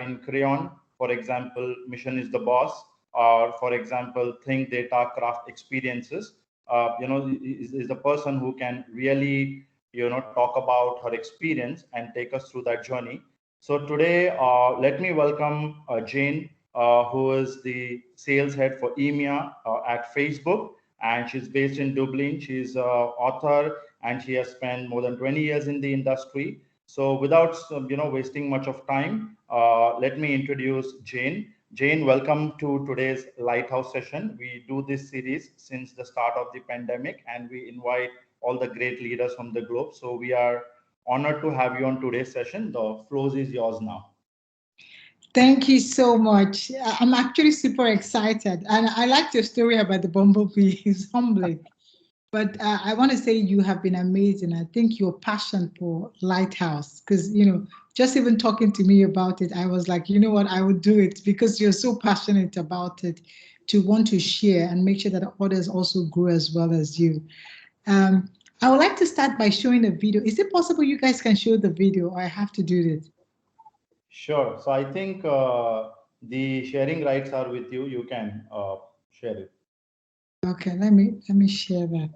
in Crayon, for example, mission is the boss, or for example, think data craft experiences. Is a person who can really, talk about her experience and take us through that journey. So today, let me welcome Jane, who is the sales head for EMEA at Facebook, and she's based in Dublin. She's an author, and she has spent more than 20 years in the industry. So without wasting much of time, let me introduce Jane. Jane, welcome to today's Lighthouse session. We do this series since the start of the pandemic, and we invite all the great leaders from the globe. So we are honored to have you on today's session. The floor is yours now. Thank you so much. I'm actually super excited, and I like your story about the bumblebee. It's humbling. But I want to say you have been amazing. I think your passion for Lighthouse, because, just even talking to me about it, I was like, you know what, I would do it because you're so passionate about it, to want to share and make sure that others also grow as well as you. I would like to start by showing a video. Is it possible you guys can show the video, or I have to do it? Sure. So I think the sharing rights are with you. You can share it. Okay, let me share that.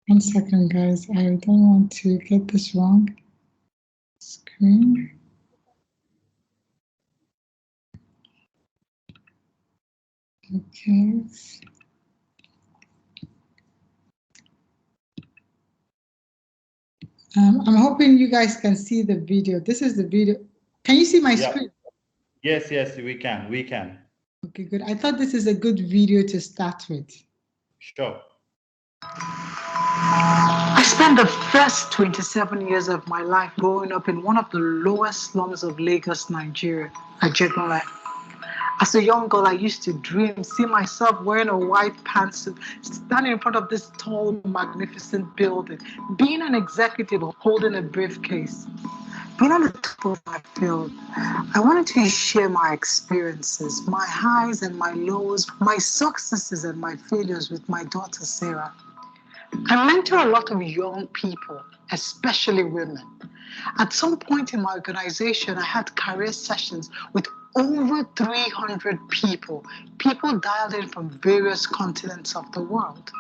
One second, guys. I don't want to get this wrong. Screen. Okay. I'm hoping you guys can see the video. This is the video. Can you see my screen? Yes, we can. We can. Okay, good. I thought this is a good video to start with. Sure. I spent the first 27 years of my life growing up in one of the lowest slums of Lagos, Nigeria, Egerton-Idehen. As a young girl, I used to dream, see myself wearing a white pantsuit, standing in front of this tall, magnificent building, being an executive holding a briefcase. Being at the top of my field, I wanted to share my experiences, my highs and my lows, my successes and my failures with my daughter, Sarah. I mentor a lot of young people, especially women. At some point in my organization, I had career sessions with over 300 people dialed in from various continents of the world.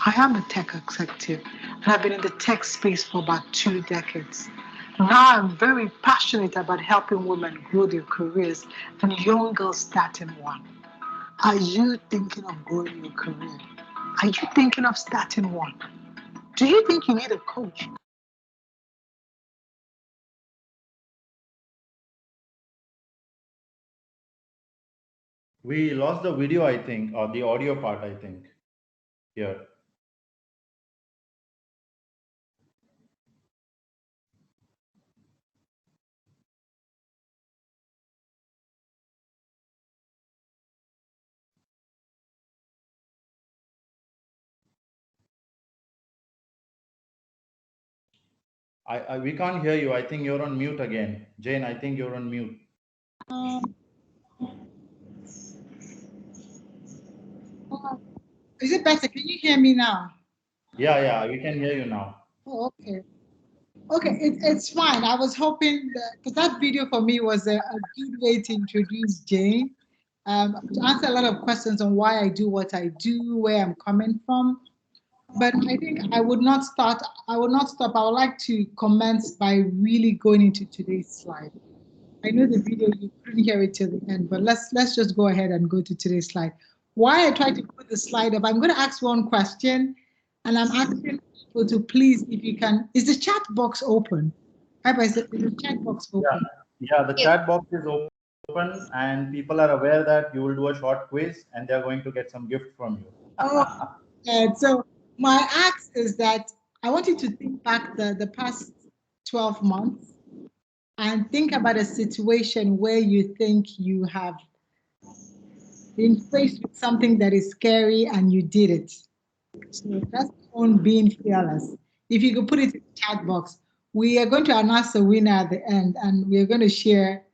I am a tech executive, and I've been in the tech space for about 2 decades. Now I'm very passionate about helping women grow their careers and young girls starting one. Are you thinking of growing your career? Are you thinking of starting one? Do you think you need a coach? We lost the video, I think, or the audio part, I think, here. We can't hear you. I think you're on mute again. Jane, I think you're on mute. Is it better? Can you hear me now? Yeah, we can hear you now. Oh, okay. Okay, it's fine. I was hoping because that video for me was a good way to introduce Jane, to answer a lot of questions on why I do what I do, where I'm coming from. But I think I would not stop. I would like to commence by really going into today's slide. I know the video, you couldn't hear it till the end, but let's just go ahead and go to today's slide. Why I tried to put the slide up, I'm going to ask one question, and I'm asking people to please, if you can, is the chat box open? Is the chat box open? Yeah, the chat box is open, and people are aware that you will do a short quiz, and they're going to get some gift from you. And so my ask is that I want you to think back the past 12 months and think about a situation where you think you have been faced with something that is scary and you did it. So that's on being fearless. If you could put it in the chat box, we are going to announce the winner at the end, and we are going to share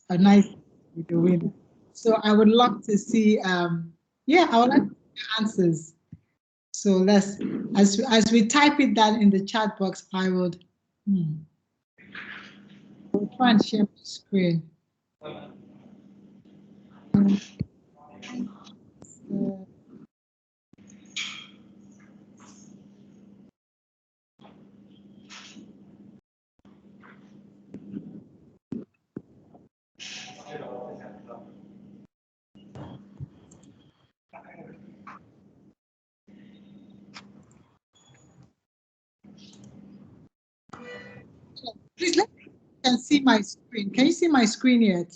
a nice with the winner. So I would love to see, yeah, I would like to see answers. So let's, as we type it down in the chat box, I would I'll try and share my screen. Please let me can see my screen. Can you see my screen yet?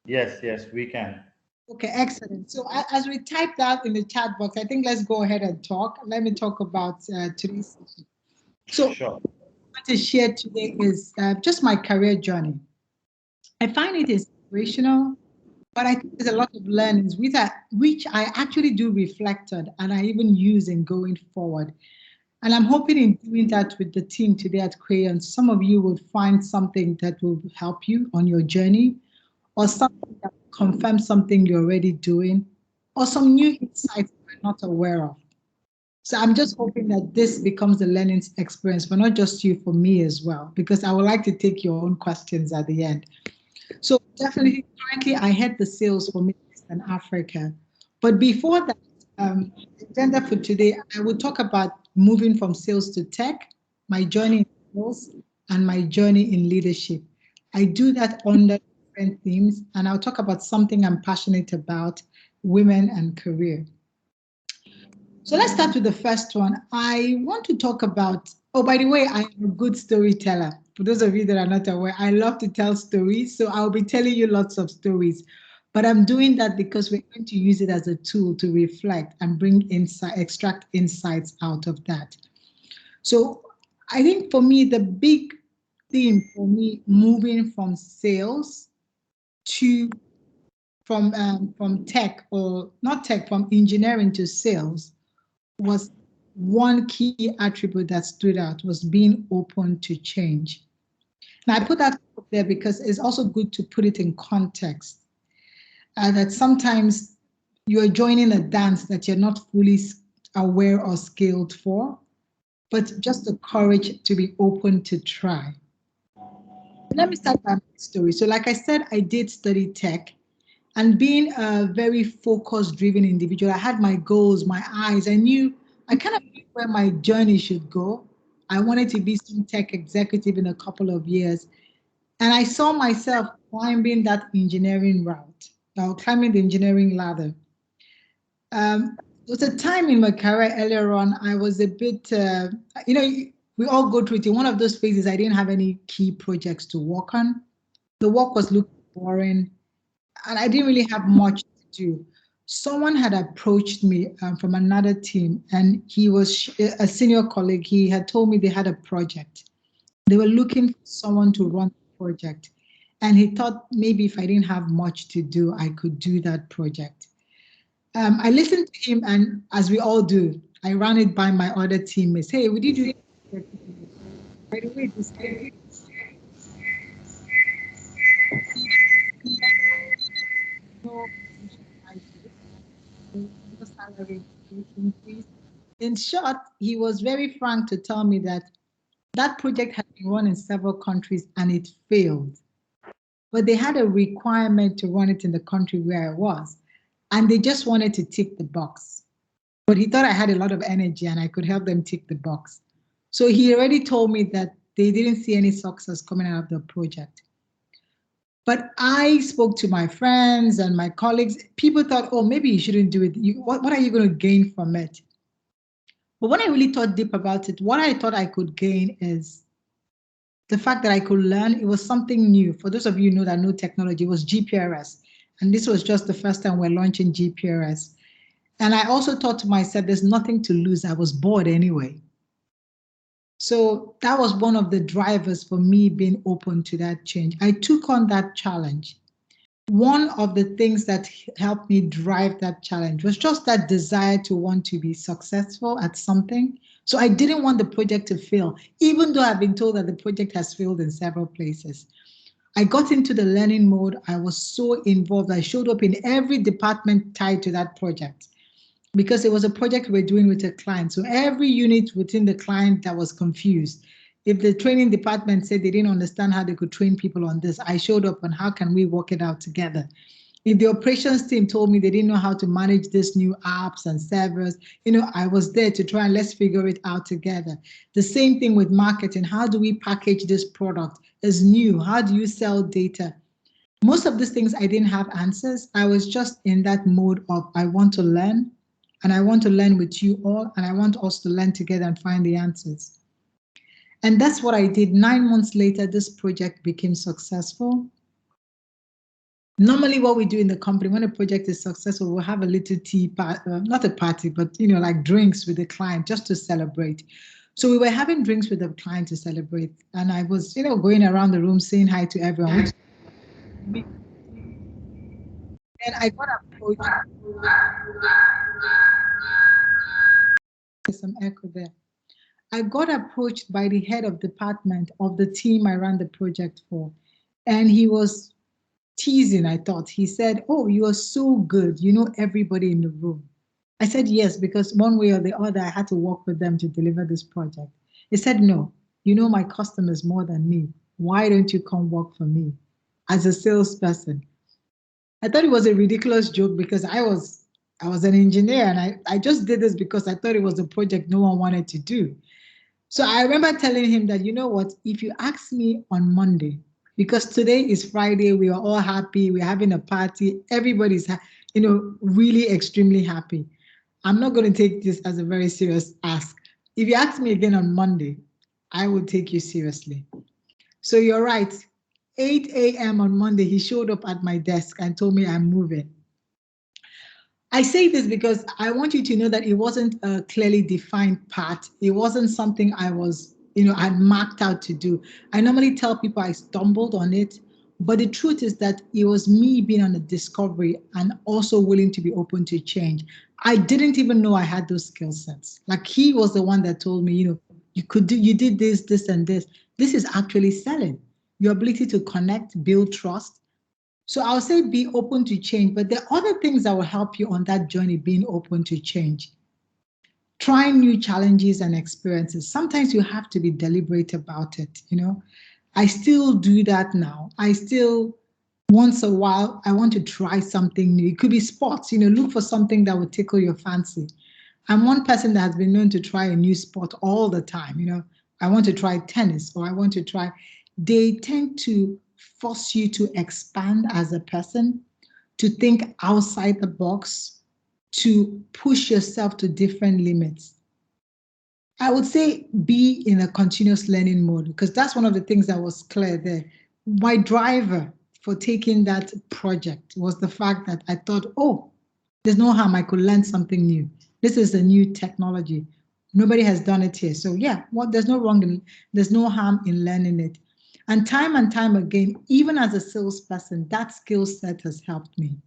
Yes, yes, we can. Okay, excellent. So as we type that in the chat box, I think let's go ahead and talk. Let me talk about today's session. So Sure. what I want to share today is just my career journey. I find it inspirational, but I think there's a lot of learnings which I actually do reflect on and I even use in going forward. And I'm hoping in doing that with the team today at Crayon, some of you will find something that will help you on your journey, or something that will confirm something you're already doing, or some new insights you're not aware of. So I'm just hoping that this becomes a learning experience for not just you, for me as well, because I would like to take your own questions at the end. So definitely, currently I head the sales for Middle East and Africa. But before that, the agenda for today, I will talk about moving from sales to tech, my journey in sales, and my journey in leadership. I do that under different themes, and I'll talk about something I'm passionate about, women and career. So let's start with the first one. I want to talk about, oh, by the way, I am a good storyteller. For those of you that are not aware, I love to tell stories. So I'll be telling you lots of stories. But I'm doing that because we're going to use it as a tool to reflect and bring insight, extract insights out of that. So I think for me, the big theme for me moving from sales to from tech, or not tech, from engineering to sales, was one key attribute that stood out, was being open to change. And I put that up there because it's also good to put it in context. That sometimes you're joining a dance that you're not fully aware or skilled for, but just the courage to be open to try. Let me start by my story. So like I said, I did study tech, and being a very focus driven individual, I had my goals, my eyes. I kind of knew where my journey should go. I wanted to be some tech executive in a couple of years. And I saw myself climbing that engineering route, climbing the engineering ladder. There was a time in my career earlier on, I was a bit, we all go through it. In one of those phases, I didn't have any key projects to work on. The work was looking boring, and I didn't really have much to do. Someone had approached me from another team, and he was a senior colleague. He had told me they had a project. They were looking for someone to run the project. And he thought maybe if I didn't have much to do, I could do that project. I listened to him, and as we all do, I ran it by my other teammates. Hey, would you do it? By the way, this salary increase. In short, he was very frank to tell me that that project had been run in several countries and it failed. But they had a requirement to run it in the country where I was, and they just wanted to tick the box. But he thought I had a lot of energy and I could help them tick the box. So he already told me that they didn't see any success coming out of the project. But I spoke to my friends and my colleagues. People thought, oh, maybe you shouldn't do it. What are you going to gain from it? But when I really thought deep about it, what I thought I could gain is the fact that I could learn. It was something new. For those of you who know that know technology, it was GPRS. And this was just the first time we're launching GPRS. And I also thought to myself, there's nothing to lose. I was bored anyway. So that was one of the drivers for me being open to that change. I took on that challenge. One of the things that helped me drive that challenge was just that desire to want to be successful at something. So I didn't want the project to fail, even though I've been told that the project has failed in several places. I got into the learning mode. I was so involved. I showed up in every department tied to that project because it was a project we were doing with a client. So every unit within the client that was confused. If the training department said they didn't understand how they could train people on this, I showed up on how can we work it out together. If the operations team told me they didn't know how to manage this new apps and servers, I was there to try and let's figure it out together. The same thing with marketing. How do we package this product as new? How do you sell data? Most of these things I didn't have answers. I was just in that mode of I want to learn, and I want to learn with you all, and I want us to learn together and find the answers. And that's what I did. 9 months later, this project became successful. Normally what we do in the company, when a project is successful, we'll have a little tea, not a party, but like drinks with the client just to celebrate. So we were having drinks with the client to celebrate. And I was, going around the room saying hi to everyone. And I got approached. There's some echo there. I got approached by the head of department of the team I ran the project for. And he was teasing, I thought. He said, "Oh, you are so good. You know everybody in the room." I said, "Yes," because one way or the other, I had to work with them to deliver this project. He said, "No, you know my customers more than me. Why don't you come work for me as a salesperson?" I thought it was a ridiculous joke because I was an engineer and I just did this because I thought it was a project no one wanted to do. So I remember telling him that, you know what, if you ask me on Monday, because today is Friday, we are all happy, we're having a party, everybody's, really extremely happy. I'm not going to take this as a very serious ask. If you ask me again on Monday, I will take you seriously. So you're right. 8 a.m. on Monday, he showed up at my desk and told me I'm moving. I say this because I want you to know that it wasn't a clearly defined path. It wasn't something I was, I'd marked out to do. I normally tell people I stumbled on it, but the truth is that it was me being on a discovery and also willing to be open to change. I didn't even know I had those skill sets. Like he was the one that told me, you did this, this, and this. This is actually selling. Your ability to connect, build trust. So I'll say be open to change, but there are other things that will help you on that journey, being open to change. Trying new challenges and experiences. Sometimes you have to be deliberate about it, I still do that now. I still, once a while, I want to try something new. It could be sports, look for something that will tickle your fancy. I'm one person that has been known to try a new sport all the time, I want to try tennis or I want to try. They tend to force you to expand as a person, to think outside the box, to push yourself to different limits. I would say be in a continuous learning mode because that's one of the things that was clear there. My driver for taking that project was the fact that I thought, oh, there's no harm, I could learn something new. This is a new technology. Nobody has done it here. So yeah, there's no harm in learning it. And time again, even as a salesperson, that skill set has helped me.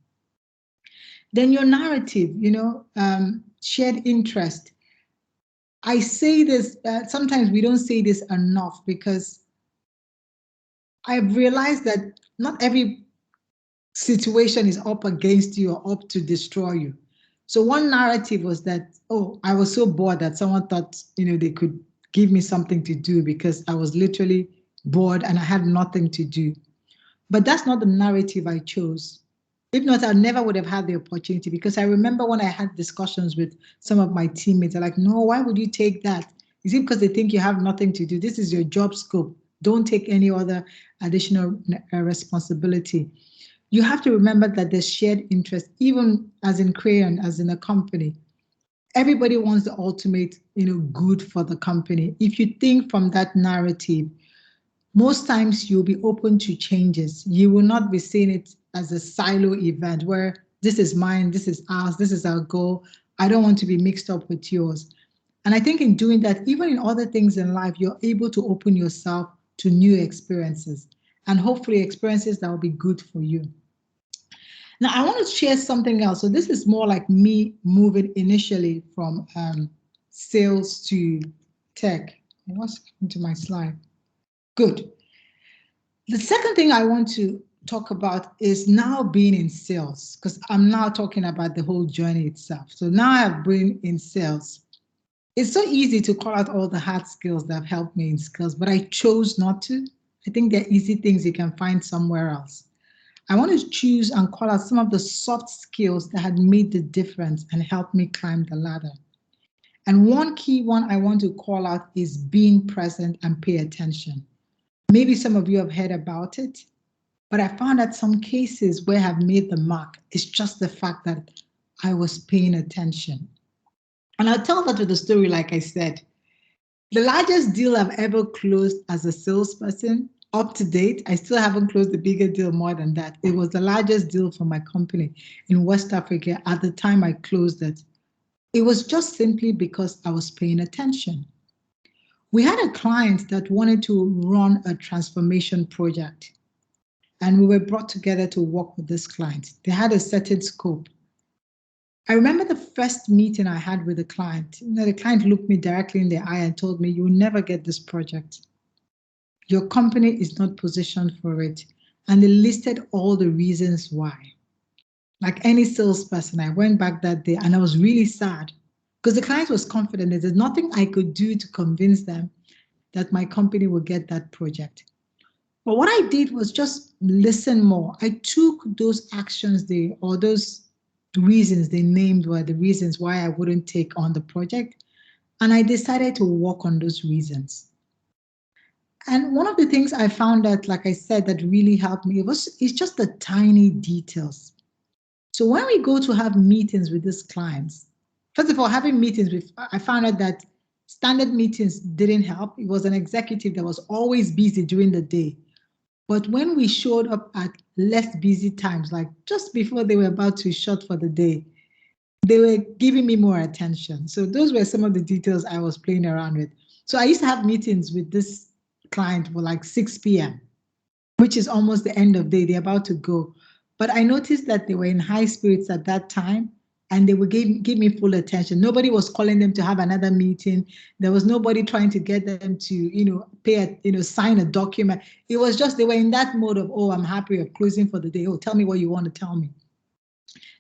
Then your narrative, shared interest. I say this, sometimes we don't say this enough because I've realized that not every situation is up against you or up to destroy you. So one narrative was that, oh, I was so bored that someone thought, they could give me something to do because I was literally bored and I had nothing to do. But that's not the narrative I chose. If not, I never would have had the opportunity because I remember when I had discussions with some of my teammates, they're like, no, why would you take that? Is it because they think you have nothing to do? This is your job scope. Don't take any other additional responsibility. You have to remember that there's shared interest, even as in Crayon, as in a company. Everybody wants the ultimate, good for the company. If you think from that narrative, most times you'll be open to changes. You will not be seeing it as a silo event where this is mine, this is ours, this is our goal. I don't want to be mixed up with yours. And I think in doing that, even in other things in life, you're able to open yourself to new experiences and hopefully experiences that will be good for you. Now, I want to share something else. So this is more like me moving initially from sales to tech. What's happened to my slide? Good. The second thing I want to talk about is now being in sales, because I'm now talking about the whole journey itself. So now I've been in sales. It's so easy to call out all the hard skills that have helped me in skills, but I chose not to. I think they're easy things you can find somewhere else. I want to choose and call out some of the soft skills that had made the difference and helped me climb the ladder. And one key one I want to call out is being present and pay attention. Maybe some of you have heard about it, but I found that some cases where I've made the mark, it's just the fact that I was paying attention. And I'll tell that with a story, like I said. The largest deal I've ever closed as a salesperson, up to date, I still haven't closed a bigger deal more than that. It was the largest deal for my company in West Africa at the time I closed it. It was just simply because I was paying attention. We had a client that wanted to run a transformation project, and we were brought together to work with this client. They had a certain scope. I remember the first meeting I had with the client. The client looked me directly in the eye and told me, "You will never get this project. Your company is not positioned for it." And they listed all the reasons why. Like any salesperson, I went back that day and I was really sad because the client was confident that there's nothing I could do to convince them that my company would get that project. But what I did was just listen more. I took those actions or those reasons they named were the reasons why I wouldn't take on the project. And I decided to work on those reasons. And one of the things I found that, like I said, that really helped me it's just the tiny details. So when we go to have meetings with these clients, first of all, having meetings with, I found out that standard meetings didn't help. It was an executive that was always busy during the day. But when we showed up at less busy times, like just before they were about to shut for the day, they were giving me more attention. So those were some of the details I was playing around with. So I used to have meetings with this client for like 6 p.m., which is almost the end of the day. They're about to go. But I noticed that they were in high spirits at that time and they would give me full attention. Nobody was calling them to have another meeting. There was nobody trying to get them to, sign a document. It was just, they were in that mode of, "Oh, I'm happy of closing for the day. Oh, tell me what you want to tell me."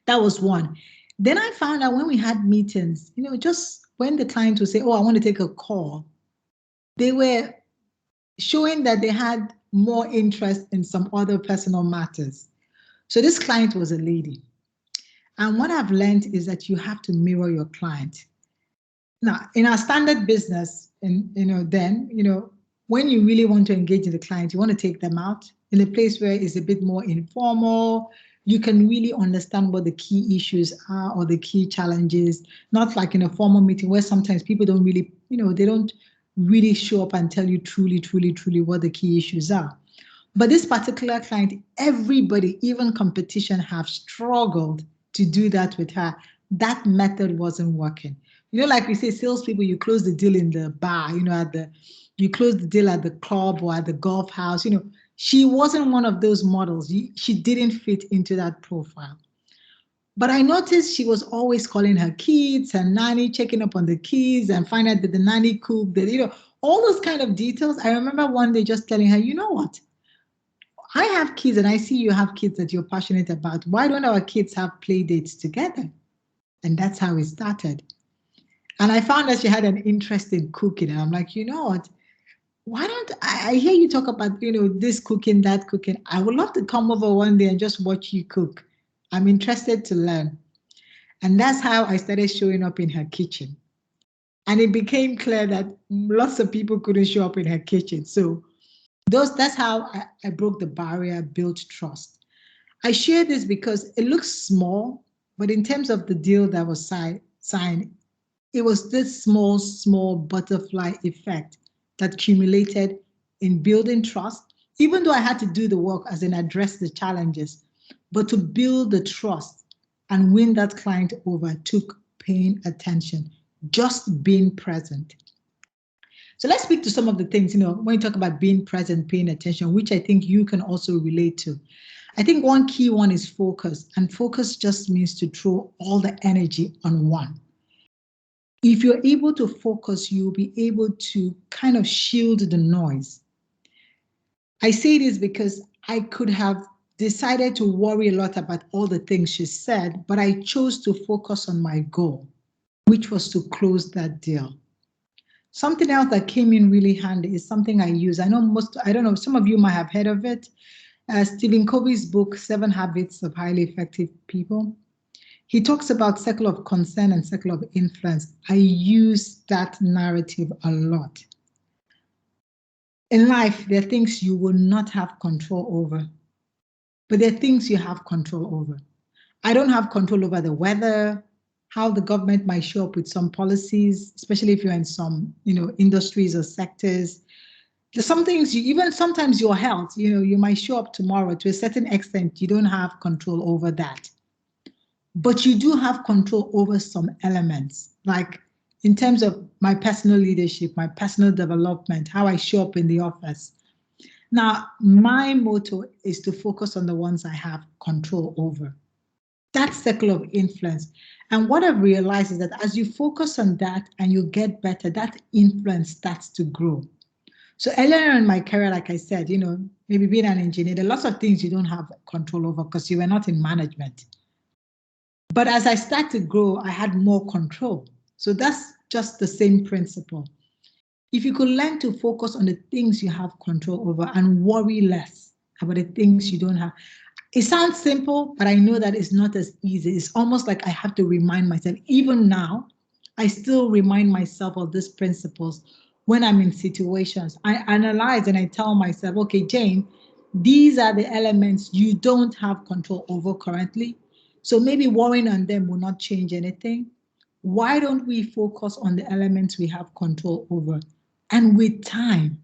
That was one. Then I found out when we had meetings, just when the client would say, "Oh, I want to take a call," they were showing that they had more interest in some other personal matters. So this client was a lady. And what I've learned is that you have to mirror your client. Now, in our standard business, and when you really want to engage the client, you want to take them out in a place where it's a bit more informal. You can really understand what the key issues are or the key challenges, not like in a formal meeting where sometimes people don't really, they don't really show up and tell you truly, truly, truly what the key issues are. But this particular client, everybody, even competition, have struggled to do that with her. That method wasn't working. Like we say, salespeople, you close the deal in the bar, you close the deal at the club or at the golf house. She wasn't one of those models. She didn't fit into that profile. But I noticed she was always calling her kids, her nanny, checking up on the kids and find out that the nanny cooked, all those kind of details. I remember one day just telling her, "You know what? I have kids and I see you have kids that you're passionate about. Why don't our kids have play dates together?" And that's how it started. And I found that she had an interest in cooking. And I'm like, "You know what? Why don't I hear you talk about, this cooking, that cooking. I would love to come over one day and just watch you cook. I'm interested to learn." And that's how I started showing up in her kitchen. And it became clear that lots of people couldn't show up in her kitchen. So that's how I broke the barrier, built trust. I share this because it looks small, but in terms of the deal that was signed, it was this small butterfly effect that accumulated in building trust, even though I had to do the work as in address the challenges, but to build the trust and win that client over took paying attention, just being present. So let's speak to some of the things, when you talk about being present, paying attention, which I think you can also relate to. I think one key one is focus, and focus just means to throw all the energy on one. If you're able to focus, you'll be able to kind of shield the noise. I say this because I could have decided to worry a lot about all the things she said, but I chose to focus on my goal, which was to close that deal. Something else that came in really handy is something I use. I don't know, some of you might have heard of it. Stephen Covey's book, 7 Habits of Highly Effective People. He talks about circle of concern and circle of influence. I use that narrative a lot. In life, there are things you will not have control over, but there are things you have control over. I don't have control over the weather, how the government might show up with some policies, especially if you're in some, industries or sectors. There's some things even sometimes your health, you might show up tomorrow. To a certain extent, you don't have control over that. But you do have control over some elements, like in terms of my personal leadership, my personal development, how I show up in the office. Now, my motto is to focus on the ones I have control over. That circle of influence. And what I've realized is that as you focus on that and you get better, that influence starts to grow. So earlier in my career, like I said, maybe being an engineer, there are lots of things you don't have control over because you were not in management. But as I started to grow, I had more control. So that's just the same principle. If you could learn to focus on the things you have control over and worry less about the things you don't have. It sounds simple, but I know that it's not as easy. It's almost like I have to remind myself. Even now, I still remind myself of these principles when I'm in situations. I analyze and I tell myself, okay, Jane, these are the elements you don't have control over currently. So maybe worrying on them will not change anything. Why don't we focus on the elements we have control over? And with time,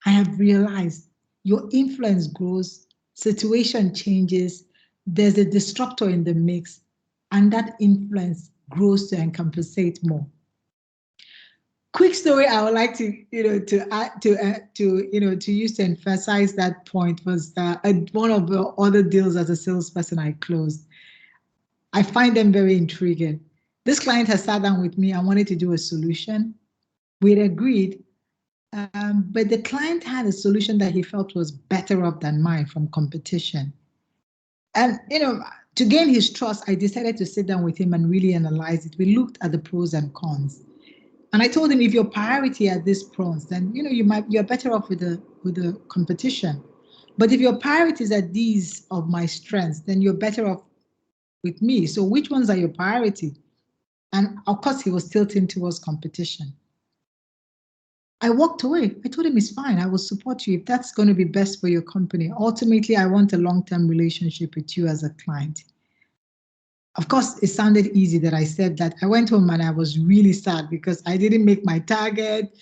I have realized your influence grows, situation changes, there's a disruptor in the mix, and that influence grows to encompass more. Quick story I would like to use to emphasize that point was one of the other deals as a salesperson I closed. I find them very intriguing. This client has sat down with me and wanted to do a solution. We'd agreed, but the client had a solution that he felt was better off than mine from competition. And, to gain his trust, I decided to sit down with him and really analyze it. We looked at the pros and cons. And I told him, if your priority are these pros, then, you're better off with the competition. But if your priorities are these of my strengths, then you're better off with me. So which ones are your priority? And of course, he was tilting towards competition. I walked away. I told him, it's fine. I will support you if that's going to be best for your company. Ultimately, I want a long-term relationship with you as a client. Of course, it sounded easy that I said that. I went home and I was really sad because I didn't make my target,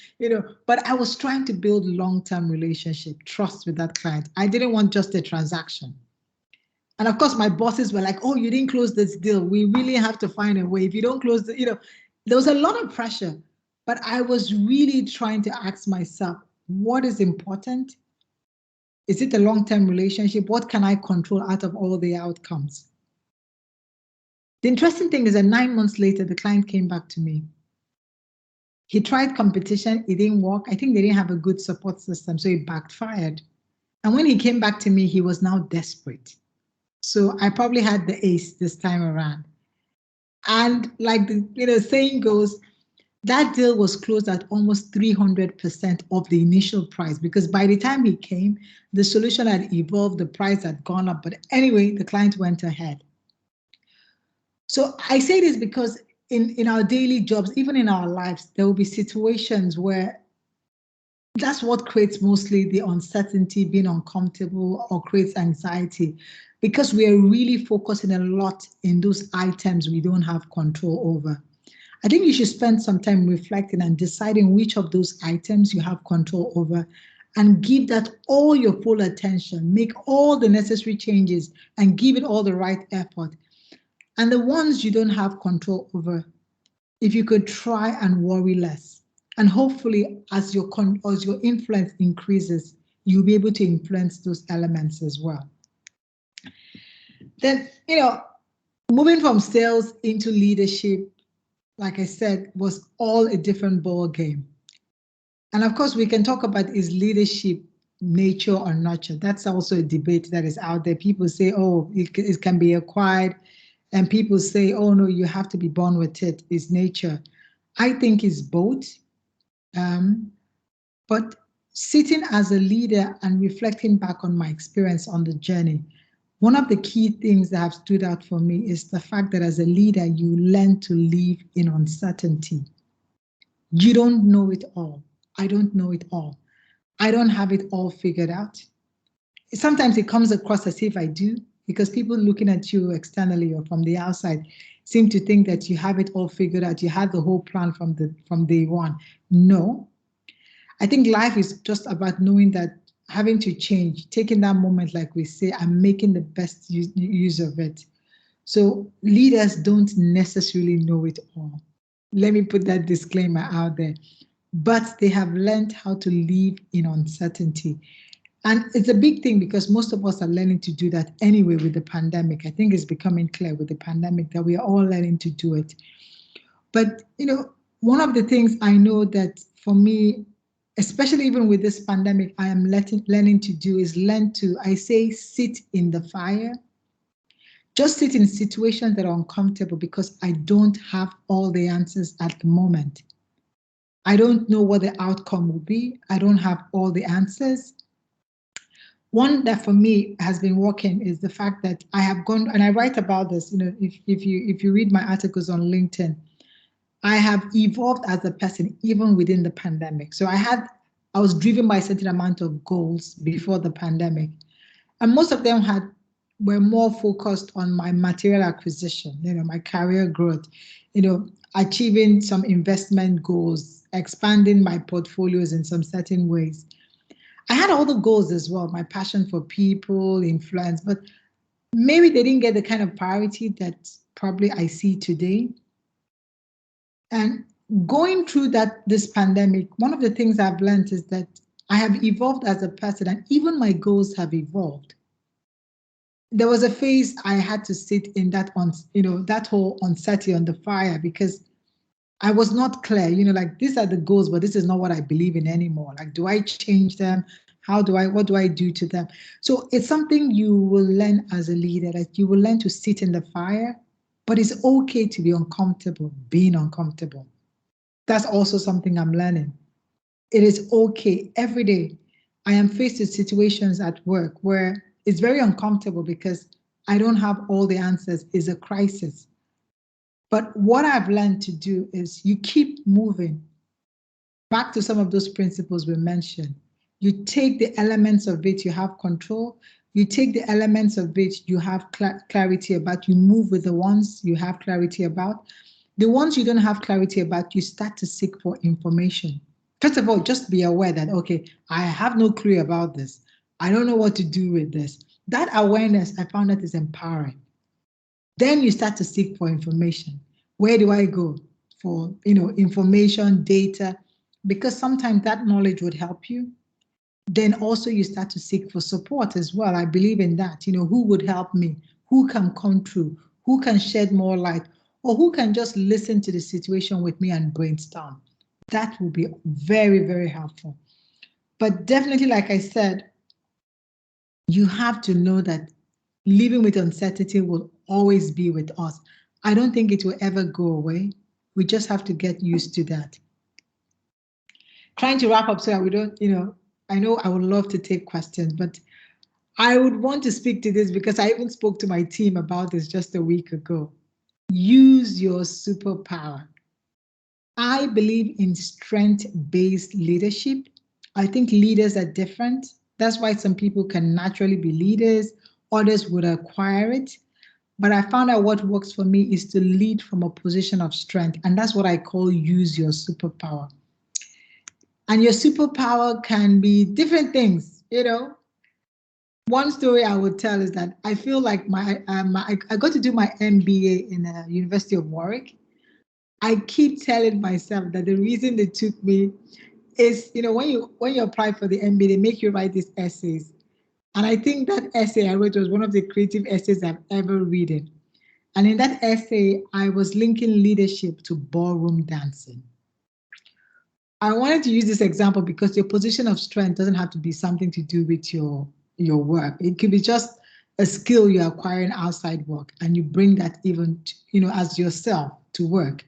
but I was trying to build long-term relationship, trust with that client. I didn't want just a transaction. And of course, my bosses were like, oh, you didn't close this deal. We really have to find a way. If you don't close there was a lot of pressure, but I was really trying to ask myself, what is important? Is it a long-term relationship? What can I control out of all the outcomes? The interesting thing is that 9 months later, the client came back to me. He tried competition, it didn't work. I think they didn't have a good support system, so it backfired. And when he came back to me, he was now desperate. So I probably had the ace this time around. And like the saying goes, that deal was closed at almost 300% of the initial price, because by the time he came, the solution had evolved, the price had gone up. But anyway, the client went ahead. So I say this because in our daily jobs, even in our lives, there will be situations where that's what creates mostly the uncertainty, being uncomfortable, or creates anxiety, because we are really focusing a lot in those items we don't have control over. I think you should spend some time reflecting and deciding which of those items you have control over, and give that all your full attention, make all the necessary changes and give it all the right effort. And the ones you don't have control over, if you could try and worry less. And hopefully, as your influence increases, you'll be able to influence those elements as well. Then, moving from sales into leadership, like I said, was all a different ball game. And of course, we can talk about, is leadership nature or nurture. That's also a debate that is out there. People say, oh, it can be acquired. And people say, oh, no, you have to be born with it. It's nature. I think it's both. But sitting as a leader and reflecting back on my experience on the journey, one of the key things that have stood out for me is the fact that as a leader, you learn to live in uncertainty. You don't know it all. I don't know it all. I don't have it all figured out. Sometimes it comes across as if I do, because people looking at you externally or from the outside seem to think that you have it all figured out. You had the whole plan from day one. No. I think life is just about knowing that, having to change, taking that moment, like we say, and making the best use of it. So leaders don't necessarily know it all. Let me put that disclaimer out there. But they have learned how to live in uncertainty. And it's a big thing because most of us are learning to do that anyway with the pandemic. I think it's becoming clear with the pandemic that we are all learning to do it. But, one of the things I know that for me, especially even with this pandemic, I am learning to do is learn to, I say, sit in the fire. Just sit in situations that are uncomfortable because I don't have all the answers at the moment. I don't know what the outcome will be. I don't have all the answers. One that for me has been working is the fact that I have gone, and I write about this, if you read my articles on LinkedIn, I have evolved as a person even within the pandemic. So I was driven by a certain amount of goals before the pandemic. And most of them were more focused on my material acquisition, my career growth, achieving some investment goals, expanding my portfolios in some certain ways. I had all the goals as well, my passion for people, influence, but maybe they didn't get the kind of priority that probably I see today. And going through this pandemic, one of the things I've learned is that I have evolved as a person, and even my goals have evolved. There was a phase I had to sit in that whole uncertainty on the fire because I was not clear, like these are the goals, but this is not what I believe in anymore. Like, do I change them? What do I do to them? So it's something you will learn as a leader, that you will learn to sit in the fire, but it's okay to be uncomfortable, being uncomfortable. That's also something I'm learning. It is okay. Every day I am faced with situations at work where it's very uncomfortable because I don't have all the answers. It's a crisis. But what I've learned to do is you keep moving back to some of those principles we mentioned. You take the elements of it you have control. You take the elements of it you have clarity about. You move with the ones you have clarity about. The ones you don't have clarity about, you start to seek for information. First of all, just be aware that, okay, I have no clue about this. I don't know what to do with this. That awareness, I found that is empowering. Then you start to seek for information. Where do I go for, information, data? Because sometimes that knowledge would help you. Then also you start to seek for support as well. I believe in that. Who would help me? Who can come through? Who can shed more light? Or who can just listen to the situation with me and brainstorm? That will be very, very helpful. But definitely, like I said, you have to know that living with uncertainty will always be with us. I don't think it will ever go away. We just have to get used to that. Trying to wrap up so that we don't, I know I would love to take questions, but I would want to speak to this because I even spoke to my team about this just a week ago. Use your superpower. I believe in strength-based leadership. I think leaders are different. That's why some people can naturally be leaders, others would acquire it. But I found out what works for me is to lead from a position of strength. And that's what I call use your superpower. And your superpower can be different things, One story I would tell is that I feel like I got to do my MBA in the University of Warwick. I keep telling myself that the reason they took me is, when you apply for the MBA, they make you write these essays. And I think that essay I wrote was one of the creative essays I've ever written. And in that essay, I was linking leadership to ballroom dancing. I wanted to use this example because your position of strength doesn't have to be something to do with your work. It could be just a skill you're acquiring outside work, and you bring that even, as yourself to work.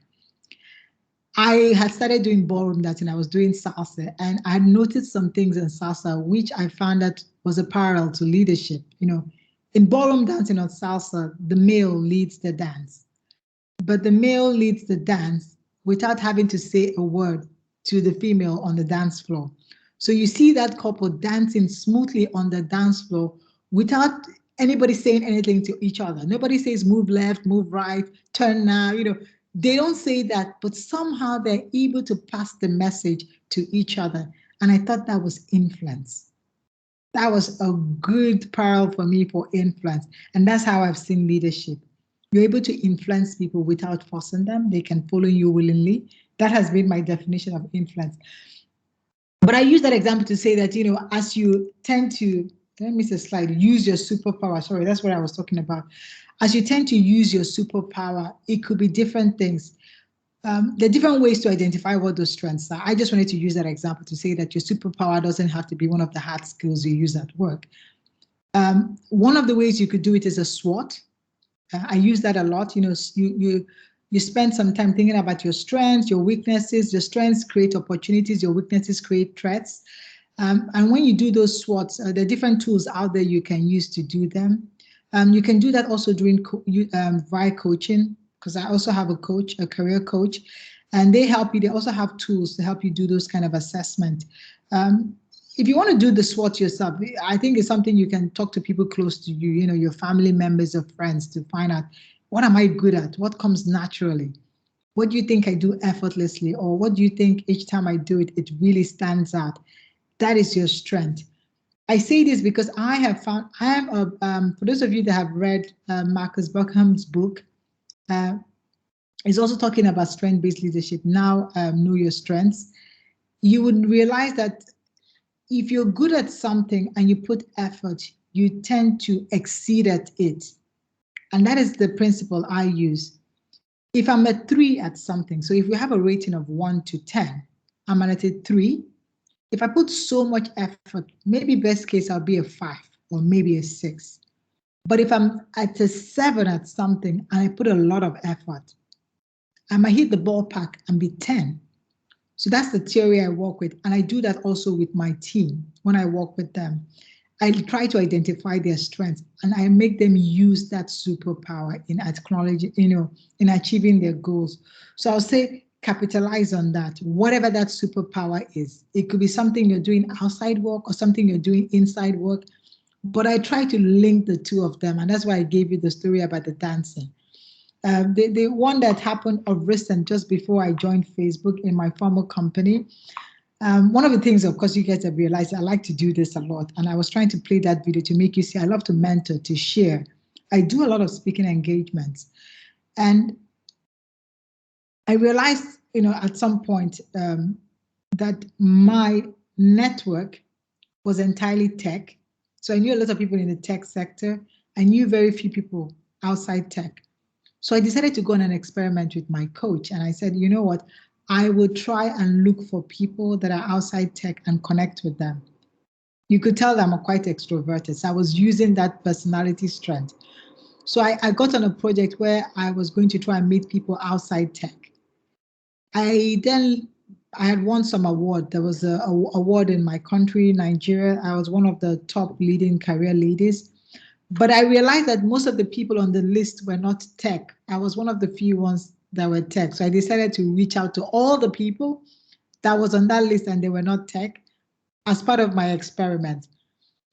I had started doing ballroom dancing. I was doing salsa, and I noticed some things in salsa which I found that was a parallel to leadership. In ballroom dancing or salsa, the male leads the dance, but the male leads the dance without having to say a word to the female on the dance floor. So you see that couple dancing smoothly on the dance floor without anybody saying anything to each other. Nobody says move left, move right, turn now, they don't say that, but somehow they're able to pass the message to each other. And I thought that was influence. That was a good parallel for me for influence. And that's how I've seen leadership. You're able to influence people without forcing them. They can follow you willingly. That has been my definition of influence. But I use that example to say that, as you tend to, let me see a slide, use your superpower. Sorry, that's what I was talking about. As you tend to use your superpower, it could be different things. There are different ways to identify what those strengths are. I just wanted to use that example to say that your superpower doesn't have to be one of the hard skills you use at work. One of the ways you could do it is a SWOT. I use that a lot. You spend some time thinking about your strengths, your weaknesses. Your strengths create opportunities. Your weaknesses create threats. And when you do those SWOTs, there are different tools out there you can use to do them. You can do that also during via coaching, because I also have a coach, a career coach, and they help you. They also have tools to help you do those kind of assessment. If you want to do the SWOT yourself, I think it's something you can talk to people close to you, your family members or friends, to find out, what am I good at? What comes naturally? What do you think I do effortlessly? Or what do you think each time I do it, it really stands out? That is your strength. I say this because I have found, for those of you that have read Marcus Buckham's book, he's also talking about strength-based leadership. Now, know your strengths. You would realize that if you're good at something and you put effort, you tend to exceed at it. And that is the principle I use. If I'm a 3 at something, so if we have a rating of 1 to 10, I'm at a 3. If I put so much effort, maybe best case, I'll be a 5 or maybe a 6. But if I'm at a 7 at something and I put a lot of effort, I might hit the ballpark and be 10. So that's the theory I work with. And I do that also with my team. When I work with them, I try to identify their strengths and I make them use that superpower in acknowledging, in achieving their goals. So I'll say, capitalize on that, whatever that superpower is. It could be something you're doing outside work or something you're doing inside work. But I try to link the two of them. And that's why I gave you the story about the dancing. The one that happened of recent, just before I joined Facebook in my former company. One of the things, of course, you guys have realized, I like to do this a lot. And I was trying to play that video to make you see I love to mentor, to share. I do a lot of speaking engagements. And I realized, at some point that my network was entirely tech. So I knew a lot of people in the tech sector. I knew very few people outside tech. So I decided to go on an experiment with my coach. And I said, you know what? I will try and look for people that are outside tech and connect with them. You could tell that I'm quite extroverted. So I was using that personality strength. So I got on a project where I was going to try and meet people outside tech. I had won some award. There was an award in my country, Nigeria. I was one of the top leading career ladies. But I realized that most of the people on the list were not tech. I was one of the few ones that were tech. So I decided to reach out to all the people that was on that list and they were not tech as part of my experiment.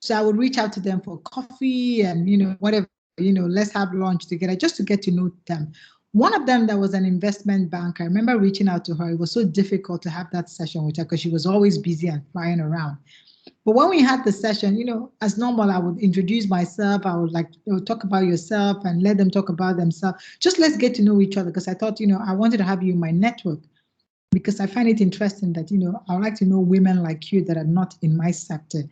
So I would reach out to them for coffee and, whatever, let's have lunch together just to get to know them. One of them that was an investment banker, I remember reaching out to her. It was so difficult to have that session with her because she was always busy and flying around. But when we had the session, as normal, I would introduce myself. I would talk about yourself and let them talk about themselves. Just let's get to know each other because I thought, I wanted to have you in my network because I find it interesting that, I would like to know women like you that are not in my sector.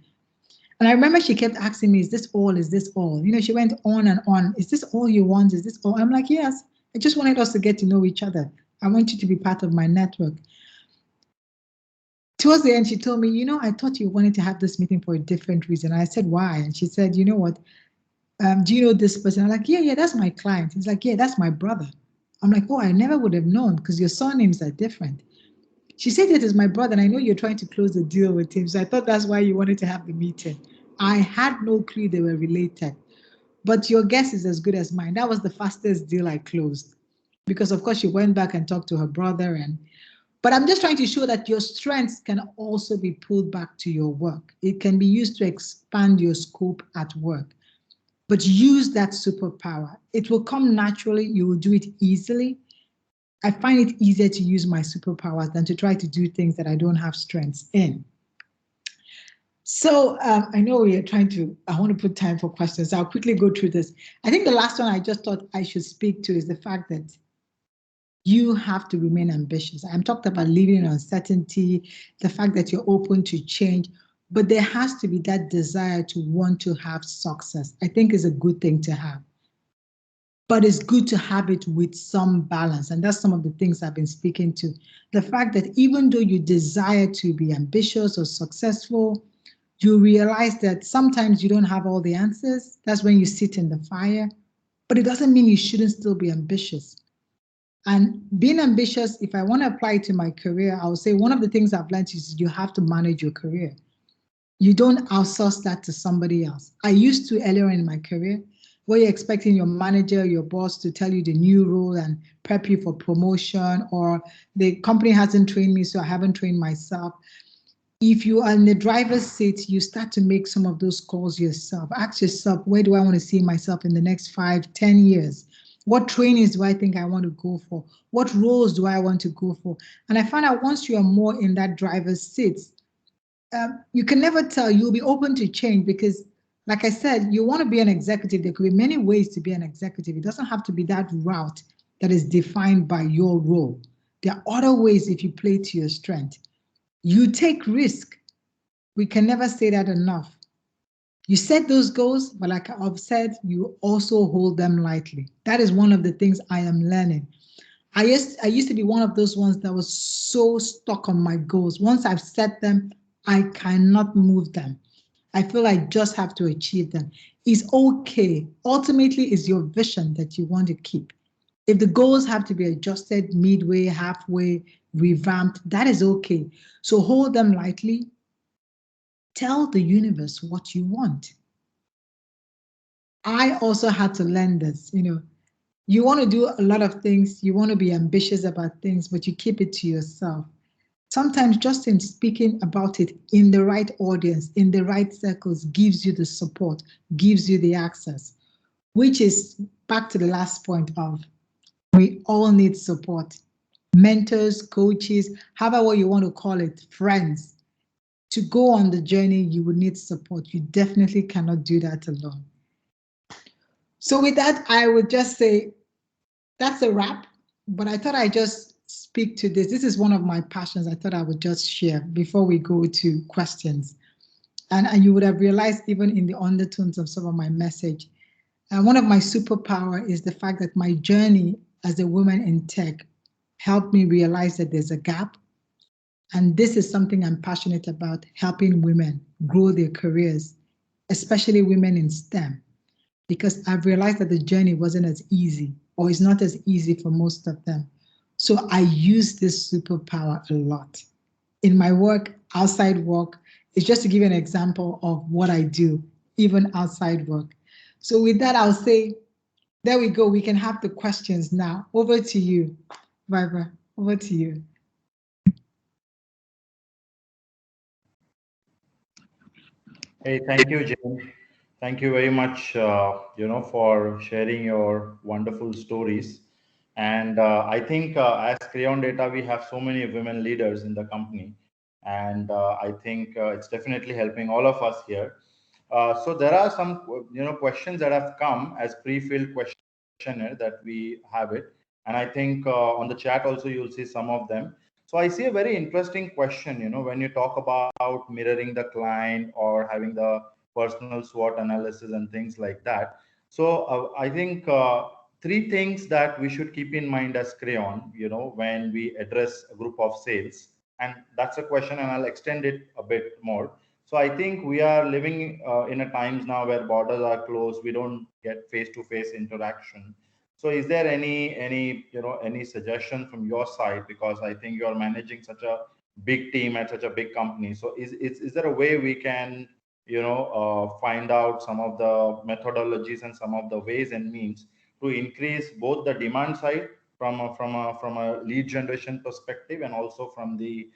And I remember she kept asking me, is this all? Is this all? She went on and on. Is this all you want? Is this all? I'm like, yes. I just wanted us to get to know each other. I want you to be part of my network. towards the end, she told me, I thought you wanted to have this meeting for a different reason. I said, why? And she said, you know what? Do you know this person? I'm like, yeah, that's my client. He's like, yeah, that's my brother. I'm like, oh, I never would have known because your surnames are different. She said it is my brother, and I know you're trying to close the deal with him. So I thought that's why you wanted to have the meeting. I had no clue they were related. But your guess is as good as mine. That was the fastest deal I closed. Because of course she went back and talked to her brother. But I'm just trying to show that your strengths can also be pulled back to your work. It can be used to expand your scope at work. But use that superpower. It will come naturally. You will do it easily. I find it easier to use my superpowers than to try to do things that I don't have strengths in. So I know I want to put time for questions. I'll quickly go through this. I think the last one I just thought I should speak to is the fact that you have to remain ambitious. I'm talking about living in uncertainty, the fact that you're open to change, but there has to be that desire to want to have success. I think is a good thing to have. But it's good to have it with some balance. And that's some of the things I've been speaking to. The fact that even though you desire to be ambitious or successful, you realize that sometimes you don't have all the answers. That's when you sit in the fire. But it doesn't mean you shouldn't still be ambitious. And being ambitious, if I want to apply it to my career, I would say one of the things I've learned is you have to manage your career. You don't outsource that to somebody else. I used to earlier in my career, where you're expecting your manager, your boss to tell you the new role and prep you for promotion, or the company hasn't trained me, so I haven't trained myself. If you are in the driver's seat, you start to make some of those calls yourself. Ask yourself, where do I want to see myself in the next 5, 10 years? What trainings do I think I want to go for? What roles do I want to go for? And I find out once you are more in that driver's seat, you can never tell. You'll be open to change because, like I said, you want to be an executive. There could be many ways to be an executive. It doesn't have to be that route that is defined by your role. There are other ways if you play to your strength. You take risk. We can never say that enough. You set those goals, but like I've said, you also hold them lightly. That is one of the things I am learning. I used to be one of those ones that was so stuck on my goals. Once I've set them, I cannot move them. I feel I just have to achieve them. It's okay. Ultimately, it's your vision that you want to keep. If the goals have to be adjusted midway, halfway, revamped, that is okay. So hold them lightly. Tell the universe what you want. I also had to learn this, you want to do a lot of things, you want to be ambitious about things, but you keep it to yourself. Sometimes just in speaking about it in the right audience, in the right circles, gives you the support, gives you the access, which is back to the last point of we all need support. Mentors, coaches, however you want to call it, friends. To go on the journey, you will need support. You definitely cannot do that alone. So with that, I would just say that's a wrap, but I thought I'd just speak to this. This is one of my passions. I thought I would just share before we go to questions. And you would have realized even in the undertones of some of my message, one of my superpower is the fact that my journey as a woman in tech helped me realize that there's a gap. And this is something I'm passionate about, helping women grow their careers, especially women in STEM, because I've realized that the journey wasn't as easy, or is not as easy for most of them. So I use this superpower a lot in my work, outside work. It's just to give you an example of what I do, even outside work. So with that, I'll say, there we go. We can have the questions now. Over to you, Barbara. Over to you. Hey, thank you, Jane. Thank you very much, for sharing your wonderful stories. And I think as Crayon Data, we have so many women leaders in the company. And I think it's definitely helping all of us here. So there are some, questions that have come as pre-filled questionnaire that we have it. And I think on the chat also, you'll see some of them. So I see a very interesting question, when you talk about mirroring the client or having the personal SWOT analysis and things like that. So I think three things that we should keep in mind as Crayon, when we address a group of sales. And that's a question, and I'll extend it a bit more. So I think we are living in a times now where borders are closed. We don't get face-to-face interaction. So is there any suggestion from your side? Because I think you're managing such a big team at such a big company. So is there a way we can find out some of the methodologies and some of the ways and means to increase both the demand side from a lead generation perspective, and also from the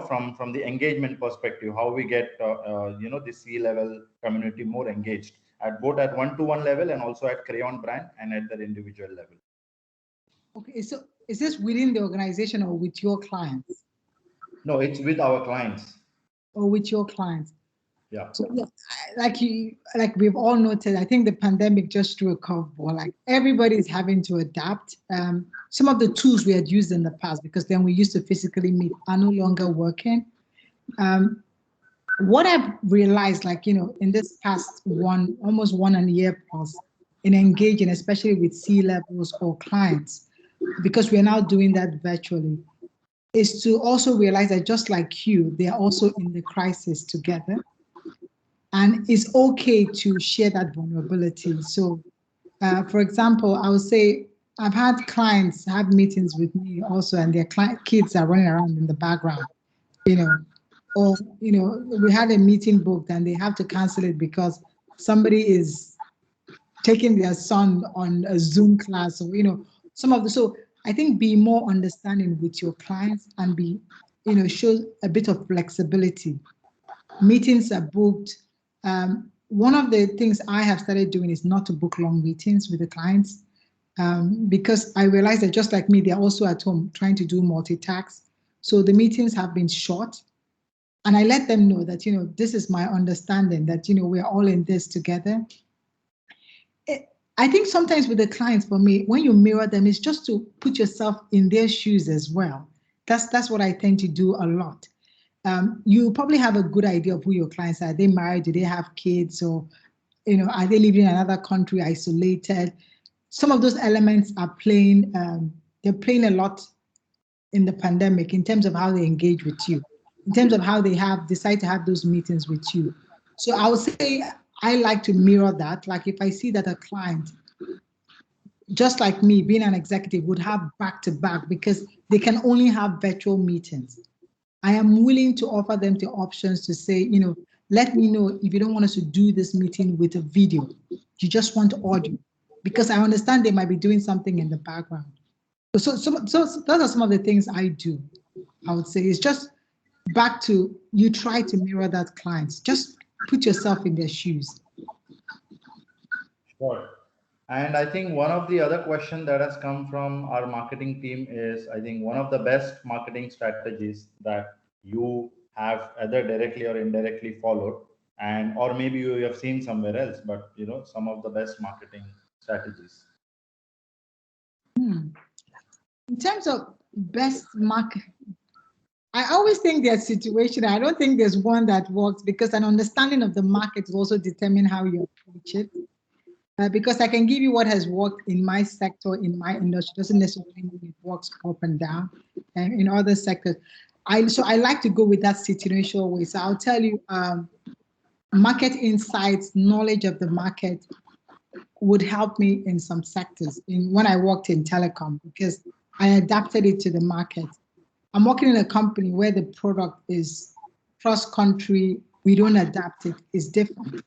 from the engagement perspective, how we get the C-level community more engaged at both at one-to-one level and also at Crayon brand and at their individual level. Okay, so is this within the organization or with your clients? No, it's with our clients. Or with your clients? Yeah. So yeah, like we've all noted, I think the pandemic just threw a curveball. Like everybody's having to adapt. Some of the tools we had used in the past, because then we used to physically meet, are no longer working. What I've realized, in this past almost 1 year plus, in engaging, especially with C-levels or clients, because we're now doing that virtually, is to also realize that just like you, they're also in the crisis together. And it's okay to share that vulnerability. So, for example, I would say I've had clients have meetings with me also, and their kids are running around in the background, or we had a meeting booked and they have to cancel it because somebody is taking their son on a Zoom class, or so I think be more understanding with your clients and show a bit of flexibility. Meetings are booked. One of the things I have started doing is not to book long meetings with the clients, because I realize that just like me, they're also at home trying to do multitask. So the meetings have been short. And I let them know that, this is my understanding, that, we're all in this together. I think sometimes with the clients, for me, when you mirror them, it's just to put yourself in their shoes as well. That's what I tend to do a lot. You probably have a good idea of who your clients are. Are they married? Do they have kids? Or, are they living in another country, isolated? Some of those elements are playing, they're playing a lot in the pandemic in terms of how they engage with you, in terms of how they decide to have those meetings with you. So I would say I like to mirror that. Like if I see that a client, just like me, being an executive, would have back-to-back because they can only have virtual meetings, I am willing to offer them the options to say, let me know if you don't want us to do this meeting with a video. You just want audio, because I understand they might be doing something in the background. So those are some of the things I do. I would say it's just back to you try to mirror that clients. Just put yourself in their shoes. Sure. And I think one of the other questions that has come from our marketing team is, I think one of the best marketing strategies that you have either directly or indirectly followed, and or maybe you have seen somewhere else, but some of the best marketing strategies. In terms of best market, I always think there's situation. I don't think there's one that works, because an understanding of the market will also determine how you approach it. Because I can give you what has worked in my sector, in my industry, doesn't necessarily mean it works up and down and in other sectors. So I like to go with that situational way. So I'll tell you, market insights, knowledge of the market would help me in some sectors. When I worked in telecom, because I adapted it to the market. I'm working in a company where the product is cross-country. We don't adapt it. It's different.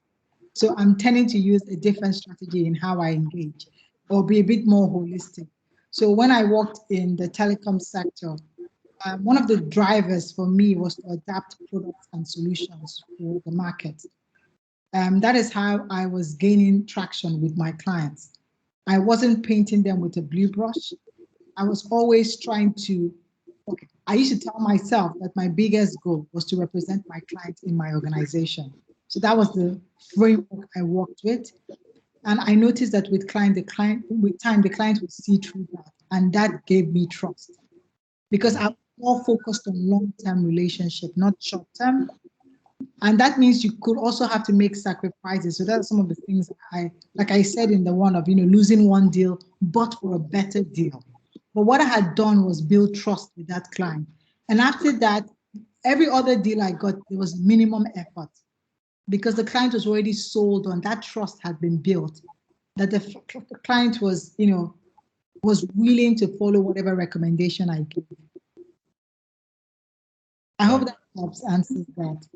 So I'm tending to use a different strategy in how I engage, or be a bit more holistic. So when I worked in the telecom sector, one of the drivers for me was to adapt products and solutions for the market. That is how I was gaining traction with my clients. I wasn't painting them with a blue brush. I was always trying to, I used to tell myself that my biggest goal was to represent my clients in my organization. So that was the framework I worked with. And I noticed that with time, the client would see through that. And that gave me trust, because I'm more focused on long-term relationship, not short-term. And that means you could also have to make sacrifices. So that's some of the things like I said in the one of, losing one deal, but for a better deal. But what I had done was build trust with that client. And after that, every other deal I got, there was minimum effort because the client was already sold on, that trust had been built, that the client was, was willing to follow whatever recommendation I gave. I hope that helps answer that.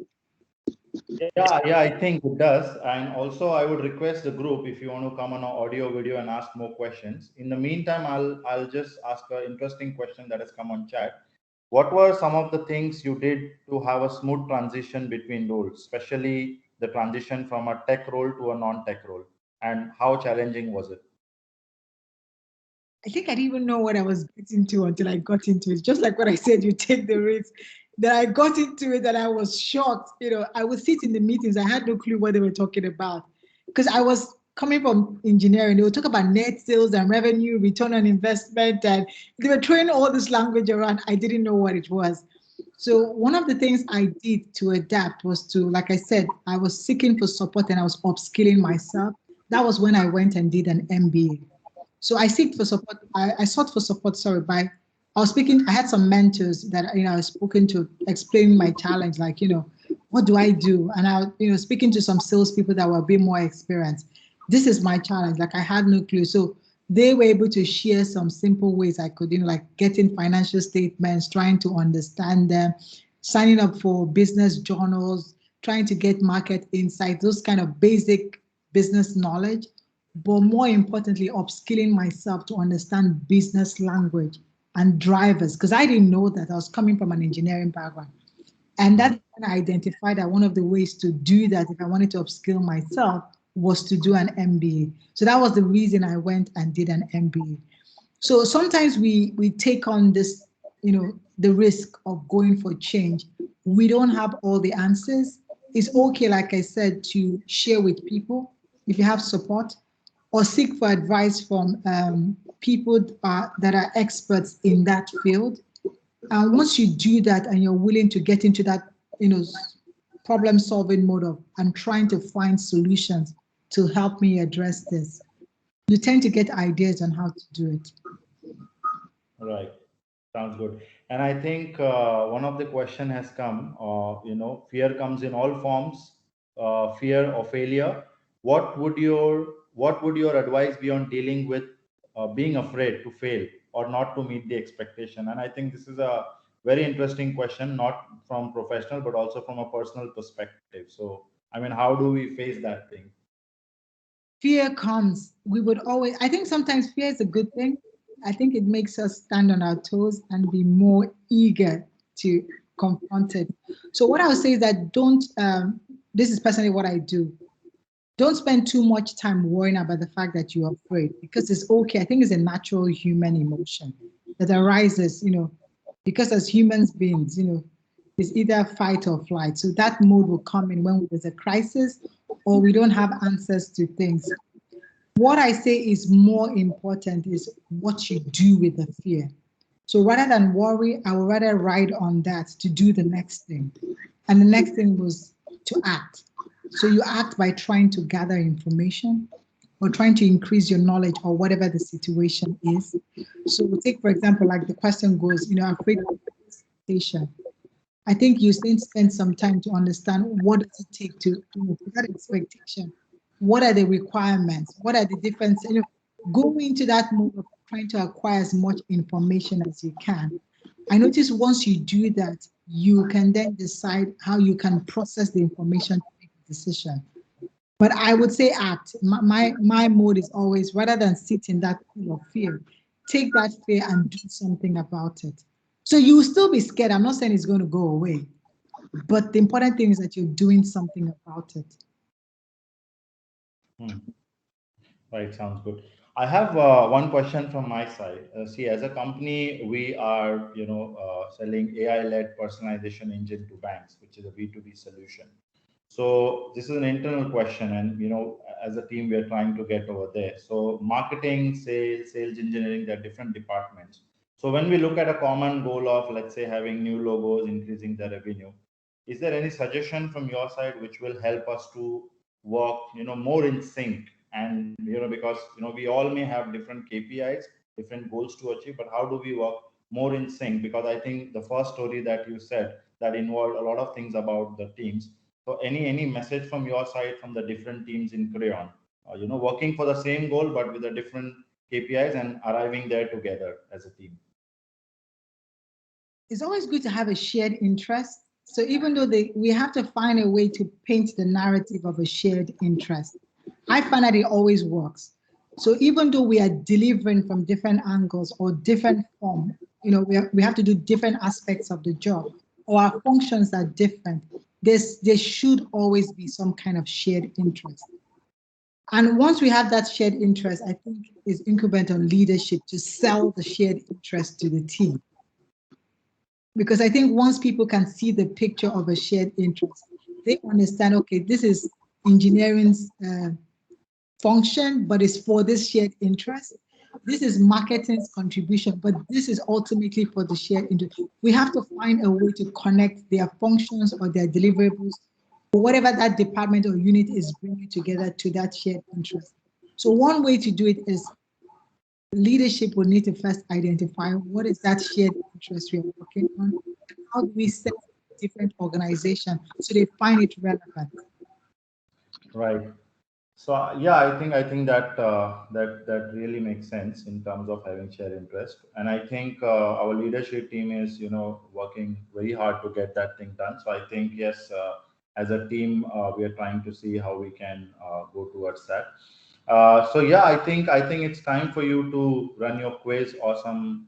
Yeah, I think it does. And also, I would request the group if you want to come on an audio video and ask more questions. In the meantime, I'll just ask an interesting question that has come on chat. What were some of the things you did to have a smooth transition between roles, especially the transition from a tech role to a non-tech role, and how challenging was it? I think I didn't even know what I was getting to until I got into it. Just like what I said, you take the risk. That I got into it, that I was shocked. I would sit in the meetings. I had no clue what they were talking about because I was coming from engineering. They would talk about net sales and revenue, return on investment, and they were throwing all this language around. I didn't know what it was. So one of the things I did to adapt was to, like I said, I was seeking for support and I was upskilling myself. That was when I went and did an MBA. So I seek for support. I sought for support. Sorry, I was speaking. I had some mentors that I was spoken to, explain my challenge. Like what do I do? And I speaking to some salespeople that were a bit more experienced. This is my challenge. Like I had no clue. So they were able to share some simple ways I could, like getting financial statements, trying to understand them, signing up for business journals, trying to get market insights, those kind of basic business knowledge, but more importantly, upskilling myself to understand business language and drivers, because I didn't know that. I was coming from an engineering background. And that when I identified that one of the ways to do that, if I wanted to upskill myself, was to do an MBA. So that was the reason I went and did an MBA. So sometimes we take on this, the risk of going for change. We don't have all the answers. It's okay, like I said, to share with people if you have support, or seek for advice from people that are experts in that field. And once you do that and you're willing to get into that, problem solving mode of and trying to find solutions to help me address this, you tend to get ideas on how to do it. Right. Sounds good. And I think one of the question has come, fear comes in all forms, fear of failure. What would your advice be on dealing with being afraid to fail or not to meet the expectation? And I think this is a very interesting question, not from professional, but also from a personal perspective. So, I mean, how do we face that thing? Fear comes. We would always, I think sometimes fear is a good thing. I think it makes us stand on our toes and be more eager to confront it. So what I would say is that this is personally what I do. Don't spend too much time worrying about the fact that you're afraid, because it's okay. I think it's a natural human emotion that arises, because as humans beings, it's either fight or flight. So that mode will come in when there's a crisis or we don't have answers to things. What I say is more important is what you do with the fear. So rather than worry, I would rather ride on that to do the next thing. And the next thing was to act. So you act by trying to gather information or trying to increase your knowledge or whatever the situation is. So take, for example, like the question goes, afraid of expectation. I think you need to spend some time to understand what does it take to that expectation. What are the requirements? What are the different, go into that mode of trying to acquire as much information as you can. I notice once you do that, you can then decide how you can process the information to make a decision. But I would say act. My mode is always, rather than sit in that pool of fear, take that fear and do something about it. So you will still be scared. I'm not saying it's going to go away, but the important thing is that you're doing something about it. Right, sounds good. I have one question from my side. See, as a company, we are, selling AI-led personalization engine to banks, which is a B2B solution. So this is an internal question, and as a team, we are trying to get over there. So marketing, sales engineering, they're different departments. So when we look at a common goal of, let's say, having new logos, increasing the revenue, is there any suggestion from your side which will help us to work, more in sync? And because we all may have different KPIs, different goals to achieve, but how do we work more in sync? Because I think the first story that you said, that involved a lot of things about the teams. So any message from your side from the different teams in Crayon, working for the same goal but with the different KPIs and arriving there together as a team? It's always good to have a shared interest. So even though we have to find a way to paint the narrative of a shared interest, I find that it always works. So even though we are delivering from different angles or different form, we have to do different aspects of the job, or our functions are different. There should always be some kind of shared interest. And once we have that shared interest, I think it's incumbent on leadership to sell the shared interest to the team. Because I think once people can see the picture of a shared interest, they understand, okay, this is engineering's function, but it's for this shared interest. This is marketing's contribution, but this is ultimately for the shared interest. We have to find a way to connect their functions or their deliverables, or whatever that department or unit is bringing together to that shared interest. So one way to do it is leadership will need to first identify what is that shared interest we are working on. How do we set different organizations so they find it relevant? Right. So yeah, I think that really makes sense in terms of having shared interest, and I think our leadership team is working very hard to get that thing done. So I think yes, as a team, we are trying to see how we can go towards that. So yeah, I think it's time for you to run your quiz or some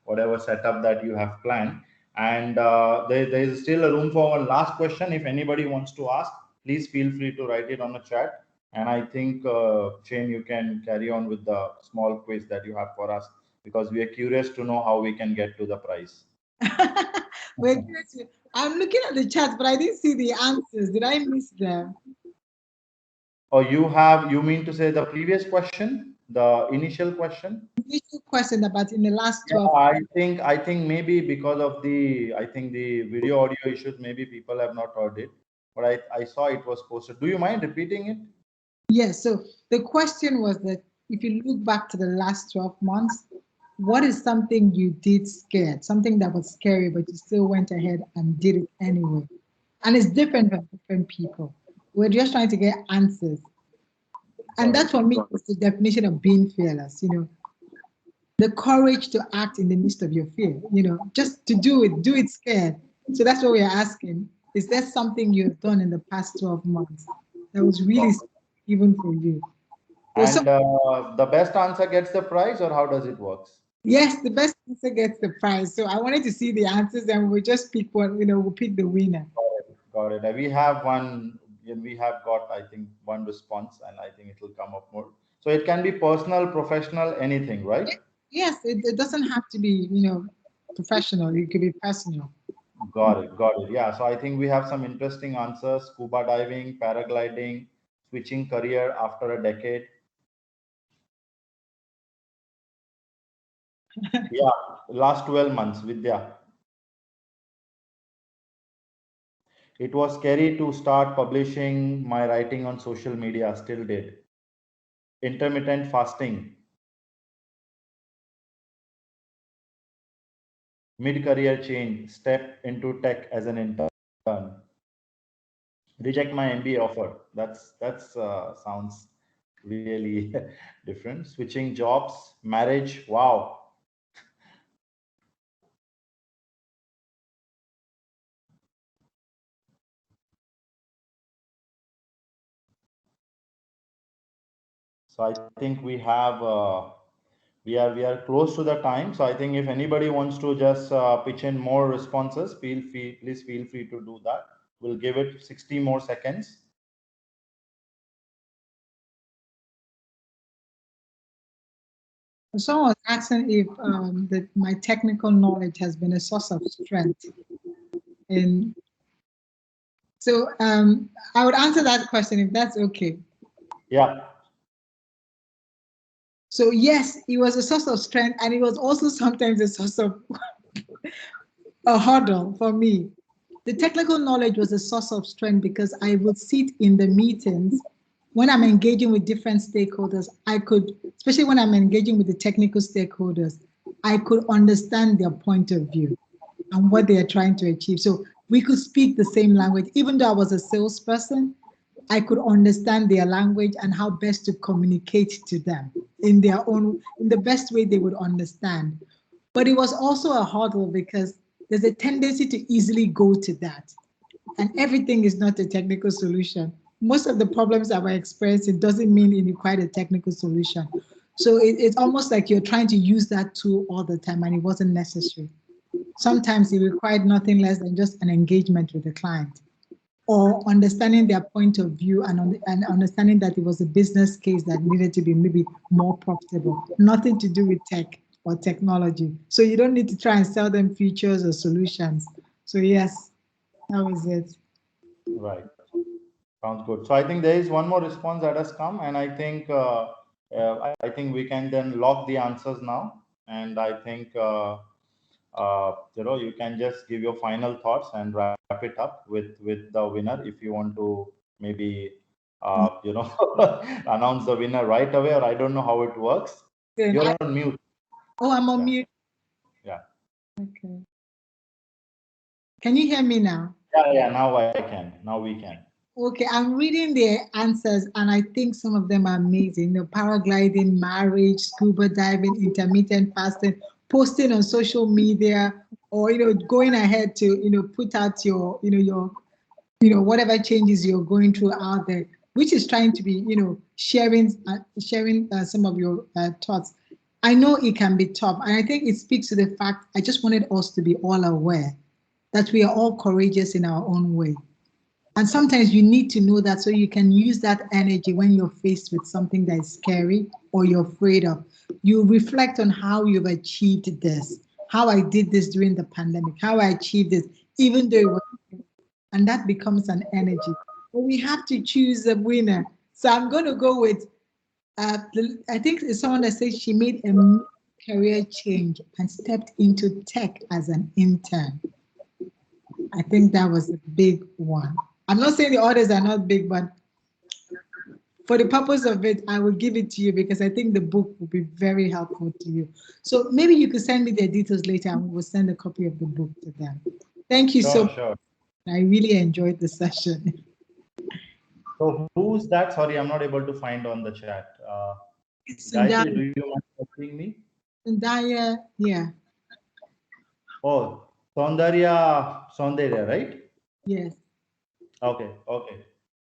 whatever setup that you have planned, and there is still a room for one last question. If anybody wants to ask, please feel free to write it on the chat. And I think, Shane, you can carry on with the small quiz that you have for us, because we are curious to know how we can get to the prize. Wait, I'm looking at the chat, but I didn't see the answers. Did I miss them? Or you mean to say the previous question, the initial question? Initial question about in the last 12. Yeah, I think maybe because of the video audio issues, maybe people have not heard it. But I saw it was posted. Do you mind repeating it? Yes. So the question was that if you look back to the last 12 months, what is something you did scared, something that was scary, but you still went ahead and did it anyway? And it's different for different people. We're just trying to get answers. And that for me is the definition of being fearless, the courage to act in the midst of your fear, just to do it scared. So that's what we're asking. Is there something you've done in the past 12 months that was really even for you? And the best answer gets the prize, or how does it work? Yes, the best answer gets the prize. So I wanted to see the answers, and we'll just pick one, we'll pick the winner. Got it. We have one, we have got, I think, one response, and I think it will come up more. So it can be personal, professional, anything, right? Yes, it doesn't have to be, professional. It could be personal. Got it. Yeah. So I think we have some interesting answers: scuba diving, paragliding, switching career after a decade. Yeah, last 12 months, Vidya. It was scary to start publishing my writing on social media, still did. Intermittent fasting, mid-career change, step into tech as an intern, reject my MBA offer. That's sounds really different. Switching jobs, marriage, wow. So I think we are close to the time. So I think if anybody wants to just pitch in more responses, please feel free to do that. We'll give it 60 more seconds. Someone was asking if my technical knowledge has been a source of strength. And so I would answer that question if that's okay. Yeah. So yes, it was a source of strength, and it was also sometimes a source of a hurdle for me. The technical knowledge was a source of strength because I would sit in the meetings when I'm engaging with different stakeholders. I could, especially when I'm engaging with the technical stakeholders, I could understand their point of view. and what they are trying to achieve. So we could speak the same language. Even though I was a salesperson, I could understand their language and how best to communicate to them in the best way they would understand. But it was also a hurdle because there's a tendency to easily go to that. And everything is not a technical solution. Most of the problems that we're experiencing doesn't mean it required a technical solution. So it's almost like you're trying to use that tool all the time and it wasn't necessary. Sometimes it required nothing less than just an engagement with the client or understanding their point of view and understanding that it was a business case that needed to be maybe more profitable. Nothing to do with tech or technology. So you don't need to try and sell them features or solutions. So yes, that was it. Right. Sounds good. So I think there is one more response that has come, and I think we can then lock the answers now. And I think you can just give your final thoughts and wrap it up with the winner if you want to maybe announce the winner right away, or I don't know how it works. You're on mute. Oh, I'm on mute. Yeah. Okay. Can you hear me now? Yeah. Now I can. Now we can. Okay, I'm reading their answers, and I think some of them are amazing. Paragliding, marriage, scuba diving, intermittent fasting, posting on social media, or going ahead to put out your whatever changes you're going through out there, which is trying to be sharing some of your thoughts. I know it can be tough, and I think it speaks to the fact I just wanted us to be all aware that we are all courageous in our own way. And sometimes you need to know that so you can use that energy when you're faced with something that is scary or you're afraid of. You reflect on how you've achieved this, how I did this during the pandemic, how I achieved this, even though it was, and that becomes an energy. But we have to choose a winner. So I'm going to go with, I think it's someone that says she made a career change and stepped into tech as an intern. I think that was a big one. I'm not saying the others are not big, but for the purpose of it, I will give it to you because I think the book will be very helpful to you. So maybe you could send me their details later and we'll send a copy of the book to them. Thank you so much. Sure. I really enjoyed the session. So who's that? Sorry, I'm not able to find on the chat. Gayatri, do you mind asking me? Sundaya, yeah. Oh, Soundarya, right? Yes. Okay.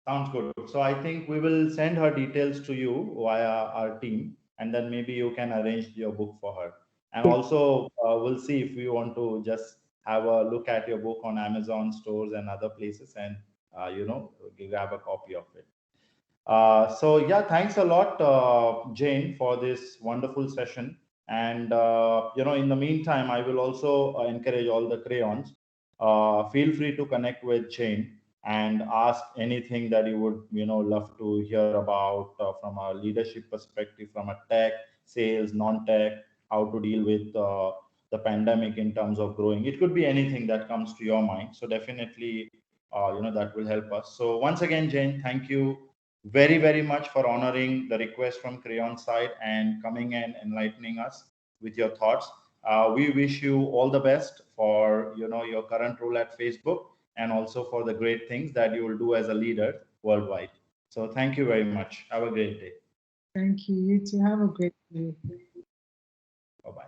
Sounds good. So I think we will send her details to you via our team, and then maybe you can arrange your book for her. And also, we'll see if we want to just have a look at your book on Amazon stores and other places, and grab a copy of it. So yeah, thanks a lot, Jane, for this wonderful session. And in the meantime, I will also encourage all the crayons. Feel free to connect with Jane and ask anything that you would love to hear about from a leadership perspective, from a tech, sales, non-tech, how to deal with the pandemic in terms of growing. It could be anything that comes to your mind. So definitely, that will help us. So once again, Jane, thank you very, very much for honoring the request from Crayon side and coming and enlightening us with your thoughts. We wish you all the best for your current role at Facebook and also for the great things that you will do as a leader worldwide. So thank you very much. Have a great day. Thank you. You too. Have a great day. Bye-bye.